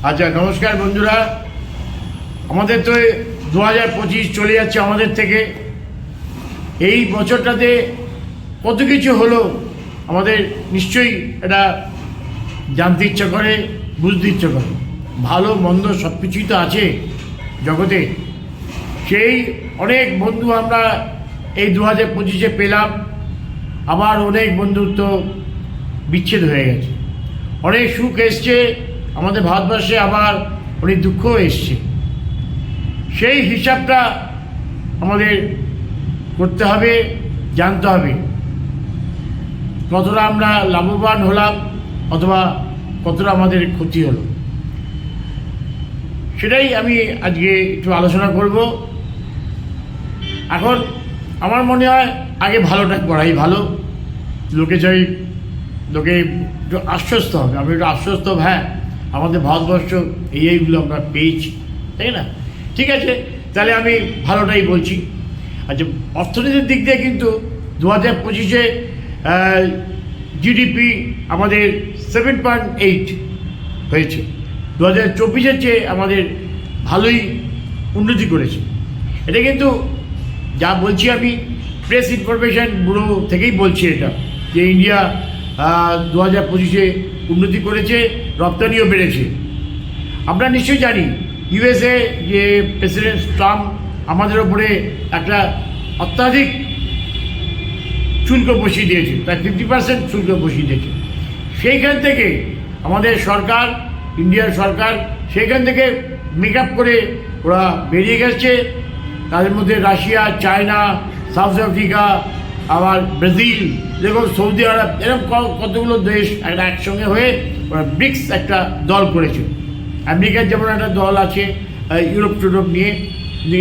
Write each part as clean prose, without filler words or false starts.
আচ্ছা, নমস্কার বন্ধুরা। আমাদের তো 2025 চলে যাচ্ছে আমাদের থেকে। এই বছরটাতে কত কিছু হলো আমাদের নিশ্চয়ই এটা জানতে ইচ্ছা করে, বুঝতে ইচ্ছা করে। ভালো মন্দ সব কিছুই তো আছে জগতে। সেই অনেক বন্ধু আমরা এই 2025-এ পেলাম, আবার অনেক বন্ধুত্ব বিচ্ছেদ হয়ে গেছে। অনেক সুখ এসছে আমাদের ভারতবর্ষে, আবার অনেক দুঃখও এসছে। সেই হিসাবটা আমাদের করতে হবে, জানতে হবে কতটা আমরা লাভবান হলাম অথবা কতটা আমাদের ক্ষতি হলো। সেটাই আমি আজকে একটু আলোচনা করব। এখন আমার মনে হয় আগে ভালোটা করাই ভালো। লোকে চাই, লোকে একটু আশ্বস্ত হবে, আমি একটু আশ্বস্ত হব, হ্যাঁ আমাদের ভারতবর্ষ এইগুলো আমরা পেয়েছি, তাই না? ঠিক আছে, তাহলে আমি ভালোটাই বলছি। আচ্ছা, অর্থনীতির দিক দিয়ে কিন্তু 2025-এ জিডিপি আমাদের 7.8 হয়েছে। 2024-এর চেয়ে আমাদের ভালোই উন্নতি করেছে। এটা কিন্তু যা বলছি আমি প্রেস ইনফরমেশন ব্যুরো থেকেই বলছি, এটা যে ইন্ডিয়া 2025-এ উন্নতি করেছে, রপ্তানিও বেড়েছে। আমরা নিশ্চয়ই জানি ইউএসএ যে প্রেসিডেন্ট ট্রাম্প আমাদের ওপরে একটা অত্যাধিক শুল্ক বসিয়ে দিয়েছে, প্রায় 50% শুল্ক বসিয়ে দিয়েছে। সেইখান থেকে আমাদের সরকার, ইন্ডিয়ার সরকার সেইখান থেকে মেকআপ করে ওরা বেরিয়ে গেছে। তাদের মধ্যে রাশিয়া, চায়না, সাউথ আফ্রিকা, আবার ব্রাজিল, যেরকম সৌদি আরব, এরকম কতগুলো দেশ একটা একসঙ্গে হয়ে ওরা ব্রিক্স একটা দল করেছে। আমেরিকার যেমন একটা দল আছে ইউরোপ টুরোপ নিয়ে,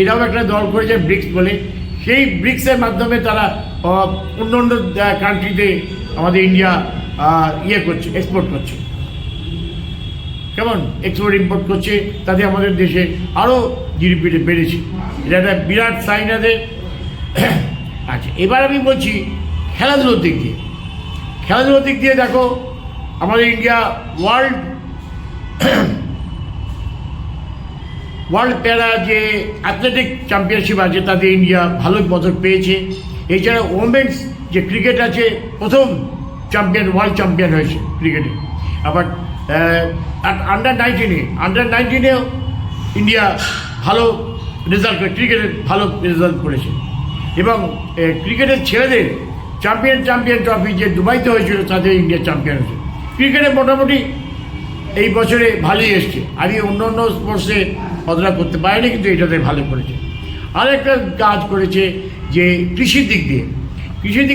এরাও একটা দল করেছে ব্রিক্স বলে। সেই ব্রিক্সের মাধ্যমে তারা অন্য অন্য কান্ট্রিতে আমাদের ইন্ডিয়া করছে, এক্সপোর্ট করছে। কেমন এক্সপোর্ট ইম্পোর্ট করছে, তাতে আমাদের দেশে আরও জিডিপিটা বেড়েছে। এটা একটা বিরাট সাইন আছে। আচ্ছা, এবার আমি বলছি খেলাধুলোর দিক দিয়ে। খেলাধুলোর দিক দিয়ে দেখো, আমাদের ইন্ডিয়া ওয়ার্ল্ড প্যারা যে অ্যাথলেটিক চ্যাম্পিয়নশিপ আছে তাতে ইন্ডিয়া ভালো পদক পেয়েছে। এছাড়া ওমেন্স যে ক্রিকেট আছে, প্রথম ওয়ার্ল্ড চ্যাম্পিয়ন হয়েছে ক্রিকেটে। আবার আন্ডার 19-এও ইন্ডিয়া ভালো রেজাল্ট করে, ক্রিকেটের ভালো রেজাল্ট করেছে। এবং ক্রিকেটের ছেলেদের চ্যাম্পিয়ন ট্রফি যে দুবাইতে হয়েছিল তাতে ইন্ডিয়া চ্যাম্পিয়ন হয়েছে। ক্রিকেটে মোটামুটি এই বছরে ভালোই এসছে। আমি অন্য অন্য স্পোর্টসে অতটা করতে পারিনি, কিন্তু এটাতে ভালো করেছে। আরেকটা কাজ করেছে যে কৃষির দিক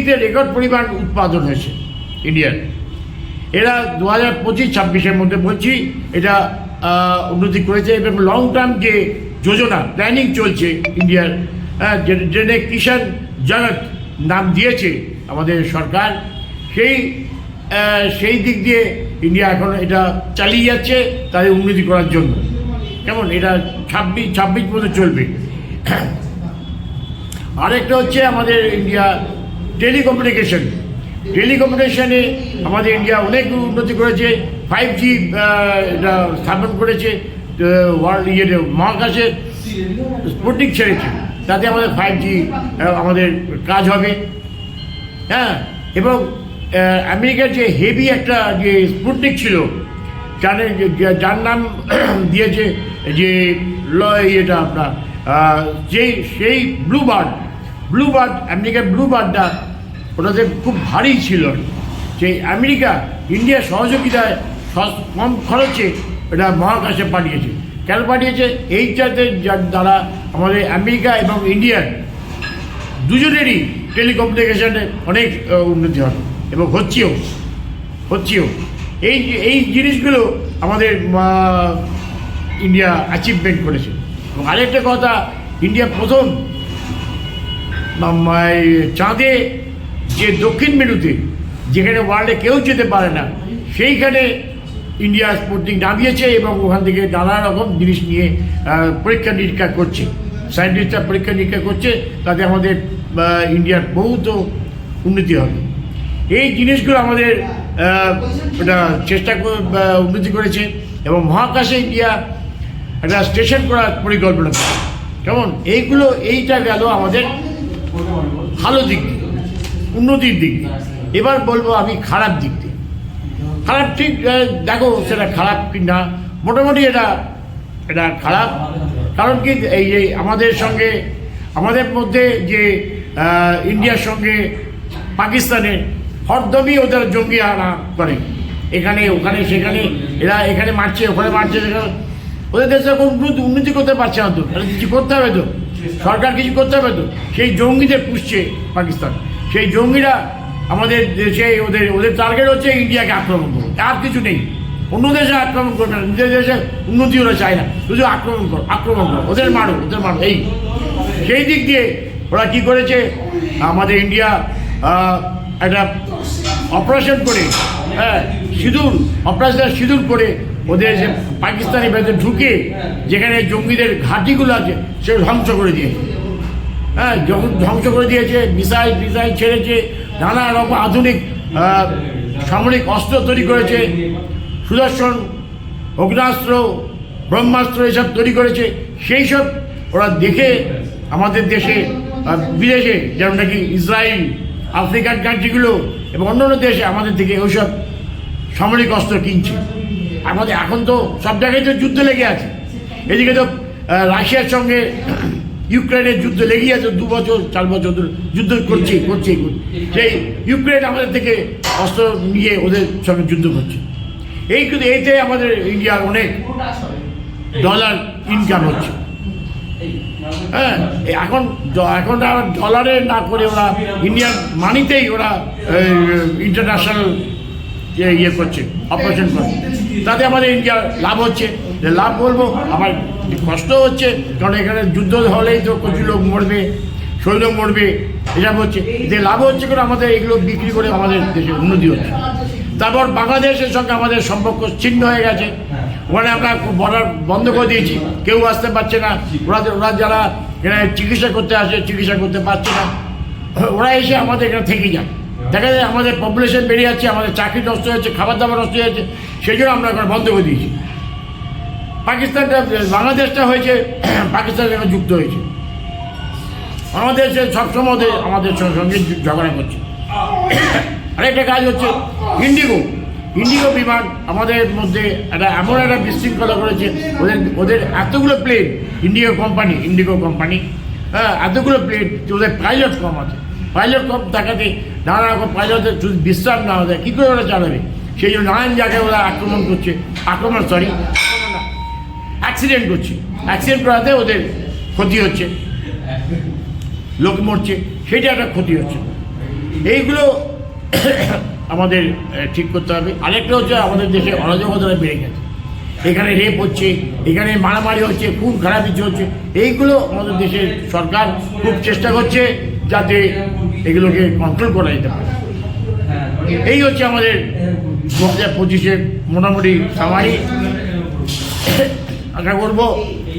দিয়ে রেকর্ড পরিমাণ উৎপাদন হয়েছে ইন্ডিয়ার। এরা 2025-26-এর মধ্যে বলছি এটা উন্নতি করেছে। এবং লং টার্ম যে যোজনা প্ল্যানিং চলছে ইন্ডিয়ার, যেটা কিষাণ জগৎ নাম দিয়েছে আমাদের সরকার, সেই দিক দিয়ে ইন্ডিয়া এখন এটা চালিয়ে যাচ্ছে তাদের উন্নতি করার জন্য। কেমন এটা 26 পর্যন্ত চলবে। আরেকটা হচ্ছে আমাদের ইন্ডিয়া টেলিকমিউনিকেশনে আমাদের ইন্ডিয়া অনেক উন্নতি করেছে। 5G এটা স্থাপন করেছে, ওয়ার্ল্ড মহাকাশে স্পুটনিক ছেড়েছে, তাতে আমাদের 5G আমাদের কাজ হবে। হ্যাঁ, এবং আমেরিকার যে হেভি একটা যে স্পুটনিক ছিল, যার নাম দিয়েছে যে এটা আপনার সেই ব্লুবার্ড আমেরিকার ব্লুবার্ডটা, ওটাতে খুব ভারী ছিল। সেই আমেরিকা ইন্ডিয়ার সহযোগিতায় কম খরচে এটা মহাকাশে পাঠিয়েছে। কেন পাঠিয়েছে? এইটাতে দ্বারা আমাদের আমেরিকা এবং ইন্ডিয়ার দুজনেরই টেলিকমিউনিকেশনে অনেক উন্নতি হবে এবং হচ্ছেও। এই জিনিসগুলো আমাদের ইন্ডিয়া অ্যাচিভমেন্ট করেছে। এবং আরেকটা কথা, ইন্ডিয়া প্রথম চাঁদে যে দক্ষিণ মেরুতে, যেখানে ওয়ার্ল্ডে কেউ যেতে পারে না, সেইখানে ইন্ডিয়া স্পুটনিক নামিয়েছে এবং ওখান থেকে নানা রকম জিনিস নিয়ে পরীক্ষা নিরীক্ষা করছে। সায়েন্টিস্টরা পরীক্ষা নিরীক্ষা করছে, তাতে আমাদের ইন্ডিয়ার বহুত উন্নতি হবে। এই জিনিসগুলো আমাদের এটা চেষ্টা উন্নতি করেছে। এবং মহাকাশে ইন্ডিয়া একটা স্টেশন করার পরিকল্পনা করছে। কেমন এইটা গেল আমাদের ভালো দিক দিয়ে, উন্নতির দিক দিয়ে। এবার বলবো আমি খারাপ দিক দিয়ে। খারাপ ঠিক দেখো সেটা খারাপ কি না, মোটামুটি এটা খারাপ। কারণ কি এই যে আমাদের মধ্যে যে ইন্ডিয়ার সঙ্গে পাকিস্তানের হরদমই ওদের জঙ্গি আনা করে, এখানে ওখানে সেখানে, এরা এখানে মারছে ওখানে মারছে, ওদের দেশে কোনো উন্নতি করতে পারছে না। তো কিছু করতে হবে, তো সরকার কিছু করতে হবে। তো সেই জঙ্গিদের পুষছে পাকিস্তান, সেই জঙ্গিরা আমাদের দেশে ওদের টার্গেট হচ্ছে ইন্ডিয়াকে আক্রমণ করো, আর কিছু নেই। অন্য দেশে আক্রমণ করবে না, নিজের দেশে উন্নতি ওরা চায় না, শুধু আক্রমণ করো, ওদের মারো এই। সেই দিক দিয়ে ওরা কী করেছে, আমাদের ইন্ডিয়া একটা অপারেশন করে, সিঁদুর করে ওদের যে পাকিস্তানি ভেতরে ঢুকে যেখানে জঙ্গিদের ঘাঁটিগুলো আছে সেগুলো ধ্বংস করে দিয়েছে। যখন ধ্বংস করে দিয়েছে, মিসাইল ছেড়েছে, নানা রকম আধুনিক সামরিক অস্ত্র তৈরি করেছে, সুদর্শন, অগ্নাস্ত্র, ব্রহ্মাস্ত্র এসব তৈরি করেছে। সেই সব ওরা দেখে আমাদের দেশে বিদেশে, যেমন নাকি ইসরায়েল, আফ্রিকান কান্ট্রিগুলো এবং অন্যান্য দেশে আমাদের থেকে ওইসব সামরিক অস্ত্র কিনছে। আমাদের এখন তো সব জায়গায় তো যুদ্ধ লেগে আছে। এদিকে তো রাশিয়ার সঙ্গে ইউক্রেনের যুদ্ধ লেগেই আছে, 2 বছর 4 বছর ধরে যুদ্ধ করছে। সেই ইউক্রেন আমাদের থেকে অস্ত্র নিয়ে ওদের সঙ্গে যুদ্ধ করছে। এইতে আমাদের ইন্ডিয়ার অনেক ডলার ইনকাম হচ্ছে। এখন ডলারে না করে ওরা ইন্ডিয়ান মানিতেই ওরা ইন্টারন্যাশনাল ইয়ে করছে, অপারেশন করছে। তাতে আমাদের ইন্ডিয়ার লাভ হচ্ছে। লাভ বলবো, আমার কষ্ট হচ্ছে, কারণ এখানে যুদ্ধ হলেই তো প্রচুর লোক মরবে, সৈন্য মরবে, এসব হচ্ছে। যে লাভ হচ্ছে করে আমাদের এগুলো বিক্রি করে আমাদের দেশের উন্নতি হচ্ছে। তারপর বাংলাদেশের সঙ্গে আমাদের সম্পর্ক ছিন্ন হয়ে গেছে। ওখানে আমরা বর্ডার বন্ধ করে দিয়েছি, কেউ আসতে পারছে না। ওরা যারা এখানে চিকিৎসা করতে আসে, চিকিৎসা করতে পারছে না। ওরা এসে আমাদের এখানে থেকে যায়। দেখা যায় আমাদের পপুলেশন বেড়ে যাচ্ছে, আমাদের চাকরি নষ্ট হচ্ছে, খাবার দাবার নষ্ট হয়ে যাচ্ছে। সেই জন্য আমরা এখন বন্ধ করে দিয়েছি। বাংলাদেশটা হয়েছে পাকিস্তানের সঙ্গে যুক্ত হয়েছে। আমাদের সবসময় আমাদের সঙ্গে ঝগড়া করছে। আরেকটা কাজ হচ্ছে ইন্ডিগো বিমান আমাদের মধ্যে এমন একটা বিশৃঙ্খলা করেছে। ওদের এতগুলো প্লেন, ইন্ডিগো কোম্পানি এতগুলো প্লেন, ওদের পাইলট কম আছে। পাইলট কম থাকাতে নানা রকম পাইলটের যদি বিশ্রাম না হয় কী করে ওরা চালাবে? সেই জন্য নানান জায়গায় ওরা অ্যাক্সিডেন্ট করছে। অ্যাক্সিডেন্ট করাতে ওদের ক্ষতি হচ্ছে, লোক মরছে, সেটা একটা ক্ষতি হচ্ছে। এইগুলো আমাদের ঠিক করতে হবে। আরেকটা হচ্ছে আমাদের দেশে অরাজকতা বেড়ে গেছে। এখানে রেপ হচ্ছে, এখানে মারামারি হচ্ছে, খুব খারাপ কিছু হচ্ছে। এইগুলো আমাদের দেশের সরকার খুব চেষ্টা করছে যাতে এগুলোকে কন্ট্রোল করা যেতে পারে। এই হচ্ছে আমাদের 2025-এর মোটামুটি সামারি। আশা করবো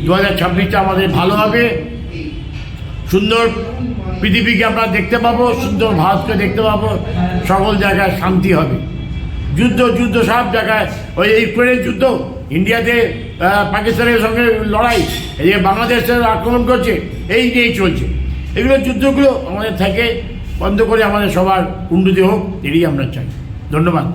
2026টা আমাদের ভালো হবে, সুন্দর পৃথিবীকে আমরা দেখতে পাবো, সুন্দর ভারতকে দেখতে পাবো, সকল জায়গায় শান্তি হবে। যুদ্ধ সব জায়গায়, ওই ইউক্রেনের যুদ্ধ, ইন্ডিয়াতে পাকিস্তানের সঙ্গে লড়াই, এই বাংলাদেশের আক্রমণ করছে, এই নিয়েই চলছে। এগুলো যুদ্ধগুলো আমাদের থেকে বন্ধ করে আমাদের সবার উন্নতি হোক, এটাই আমরা চাই। ধন্যবাদ।